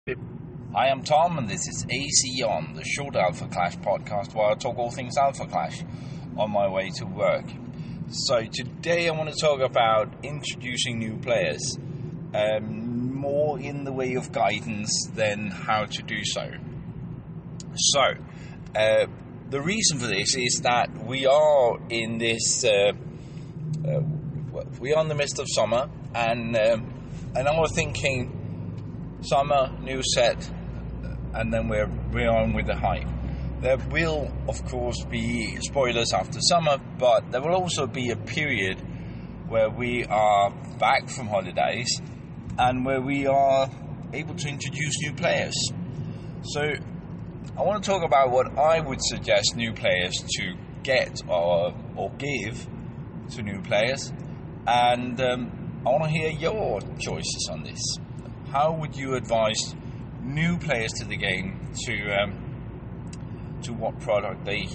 Hi, I'm Tom, and this is AC On, the short Alpha Clash podcast, where I talk all things Alpha Clash on my way to work. So today I want to talk about introducing new players, more in the way of guidance than how to do so. So, the reason for this is that we are in this, we are in the midst of summer, and I was thinking, summer, new set, and then we're on with the hype. There will, of course, be spoilers after summer, but there will also be a period where we are back from holidays and where we are able to introduce new players. So I want to talk about what I would suggest new players to get or give to new players, and I want to hear your choices on this. How would you advise new players to the game to what product they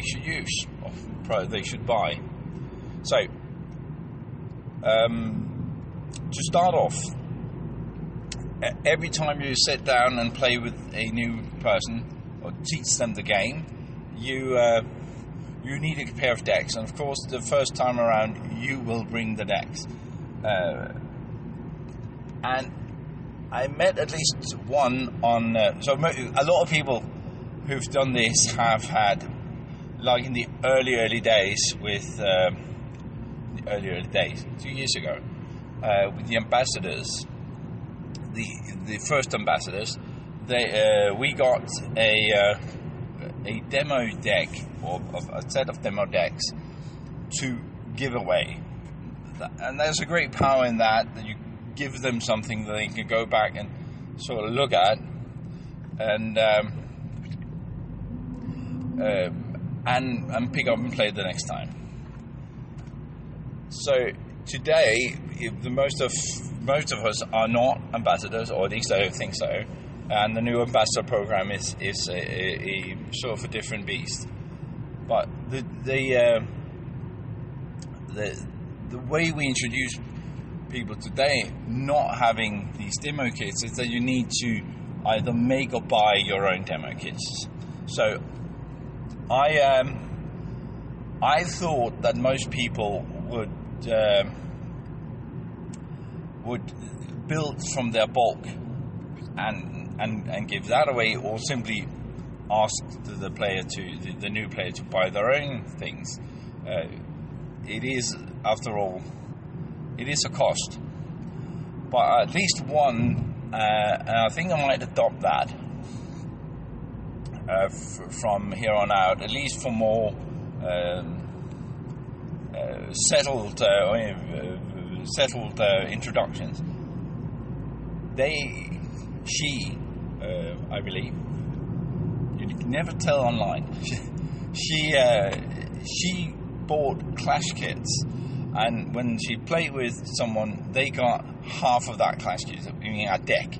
should use or product they should buy? So, to start off, every time you sit down and play with a new person or teach them the game, you need a pair of decks, and of course, the first time around, you will bring the decks, and I met at least one on... so a lot of people who've done this have had, like in the early days with... 2 years ago, with the ambassadors, the first ambassadors, we got a demo deck, or a set of demo decks to give away. And there's a great power in that you give them something that they can go back and sort of look at and pick up and play the next time. So today, most of us are not ambassadors, or at least I don't think so. And the new ambassador program is a sort of a different beast. But the way we introduce people today, not having these demo kits, is that you need to either make or buy your own demo kits. So I thought that most people would build from their bulk and give that away, or simply ask the new player to buy their own things. It is, after all, it is a cost, but at least one, and I think I might adopt that from here on out, at least for more settled introductions. I believe, you can never tell online. She bought Clash kits. And when she played with someone, they got half of that Clash kit, meaning a deck.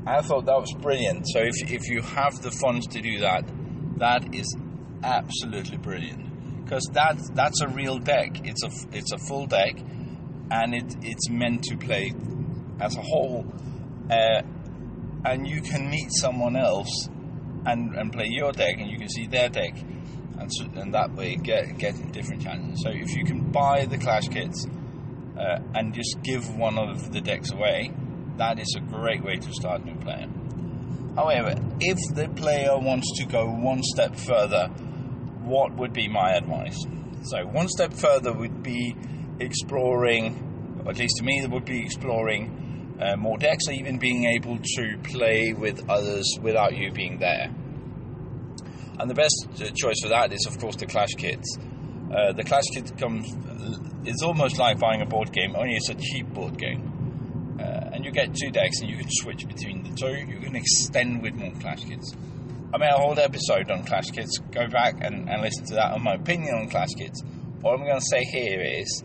I thought that was brilliant. So if you have the funds to do that, that is absolutely brilliant, because that's a real deck. It's a full deck, and it's meant to play as a whole. And you can meet someone else and play your deck, and you can see their deck. And that way get different challenges. So if you can buy the Clash kits and just give one of the decks away, that is a great way to start a new player. However, if the player wants to go one step further, what would be my advice? So one step further would be exploring, or at least to me, that would be exploring more decks, or even being able to play with others without you being there. And the best choice for that is, of course, the Clash kits. The Clash kit it's almost like buying a board game, only it's a cheap board game. And you get two decks, and you can switch between the two. You can extend with more Clash kits. I made a whole episode on Clash kits. Go back and listen to that on my opinion on Clash kits. What I'm going to say here is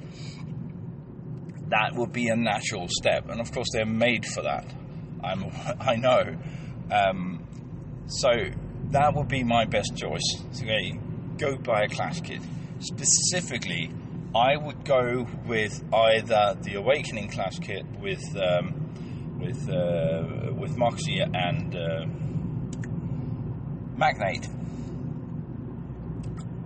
that would be a natural step. And, of course, they're made for that. I know. So that would be my best choice. So go buy a Clash kit. Specifically, I would go with either the Awakening Clash kit with with Moxie and Magnate.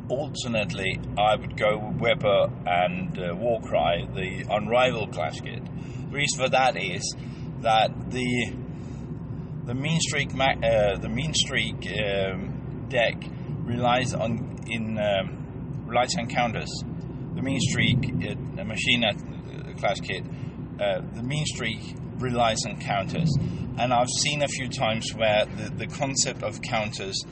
Alternately, I would go with Weber and Warcry, the Unrivaled Clash kit. The reason for that is that the mean streak deck relies on counters. The mean streak Machina Clash kit, the mean streak relies on counters, and I've seen a few times where the concept of counters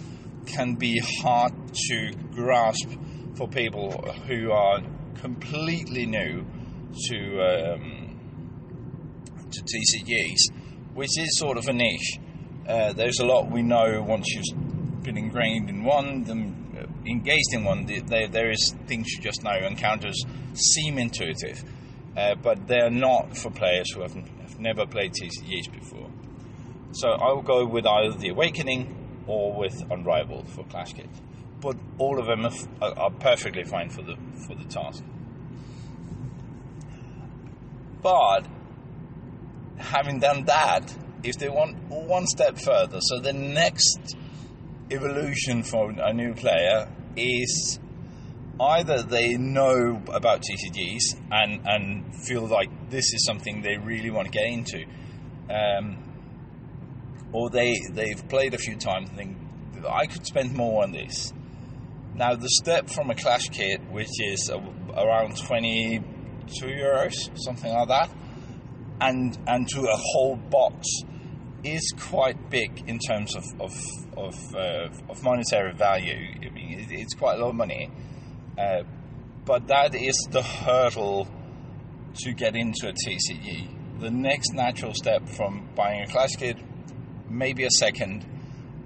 can be hard to grasp for people who are completely new to TCGs, which is sort of a niche. There's a lot we know once you've been ingrained in one, engaged in one. There is things you just know, and counters seem intuitive, but they're not for players who have never played TCGs before. So I will go with either the Awakening or with Unrivaled for Clash Kit, but all of them are perfectly fine for the task. But having done that, if they want one step further, so the next evolution for a new player is either they know about TCGs and feel like this is something they really want to get into, or they've played a few times and think, I could spend more on this. Now, the step from a Clash kit, which is around €22, something like that, and to a whole box, is quite big in terms of monetary value. I mean, it's quite a lot of money, but that is the hurdle to get into a TCG. The next natural step from buying a Clash kit, maybe a second,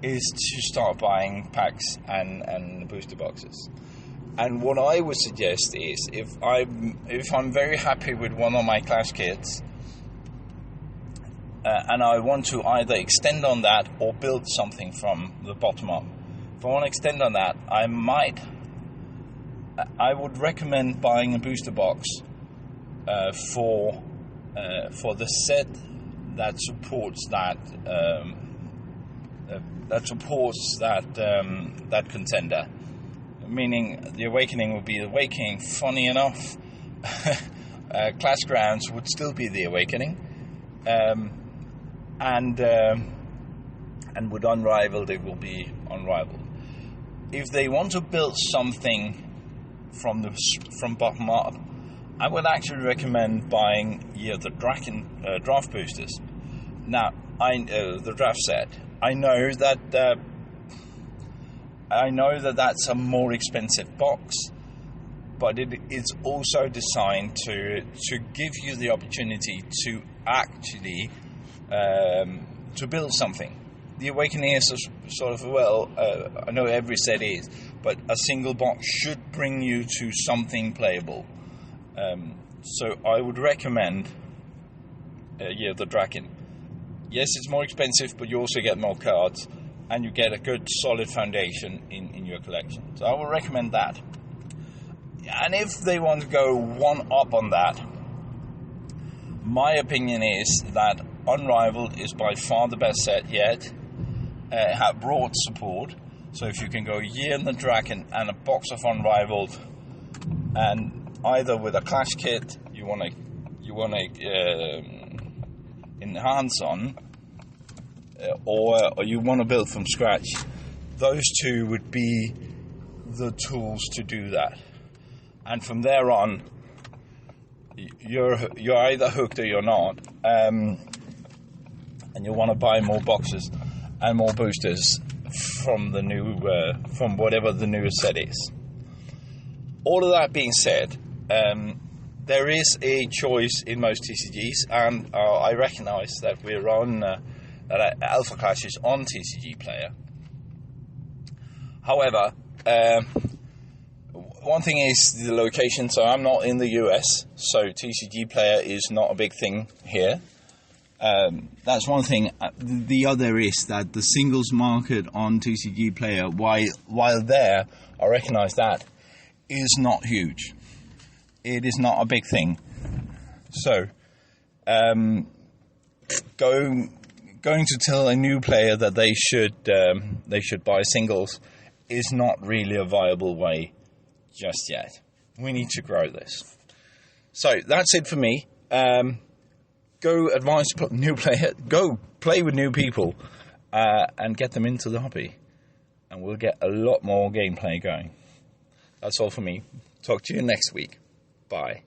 is to start buying packs and booster boxes. And what I would suggest is, if I'm very happy with one of my Clash kits, and I want to either extend on that or build something from the bottom up. If I want to extend on that, I would recommend buying a booster box for the set that supports that contender. Meaning, the Awakening would be the Awakening. Funny enough, Clash Grounds would still be the Awakening. And with Unrivaled, it will be Unrivaled. If they want to build something from bottom up, I would actually recommend buying the Draken draft boosters. Now, the draft set. I know that that's a more expensive box, but it's also designed to give you the opportunity to actually to build something. The Awakening is sort of, I know every set is, but a single box should bring you to something playable. So I would recommend the Draken. Yes, it's more expensive, but you also get more cards, and you get a good solid foundation in your collection. So I will recommend that. And if they want to go one up on that, my opinion is that Unrivaled is by far the best set yet. Have broad support, so if you can go in the Draken and a box of Unrivaled, and either with a Clash kit you want to enhance on, or you want to build from scratch, those two would be the tools to do that. And from there on, you're either hooked or you're not, and you want to buy more boxes and more boosters from the new, from whatever the newest set is. All of that being said, there is a choice in most TCGs, and I recognise that we're on that Alpha Clash is on TCG Player. However, one thing is the location. So I'm not in the US, so TCG Player is not a big thing here. That's one thing. The other is that the singles market on TCG Player, while there, I recognise that, is not huge. It is not a big thing. So, going to tell a new player that they should buy singles is not really a viable way just yet. We need to grow this. So that's it for me. Go advise new player. Go play with new people and get them into the hobby, and we'll get a lot more gameplay going. That's all for me. Talk to you next week. Bye.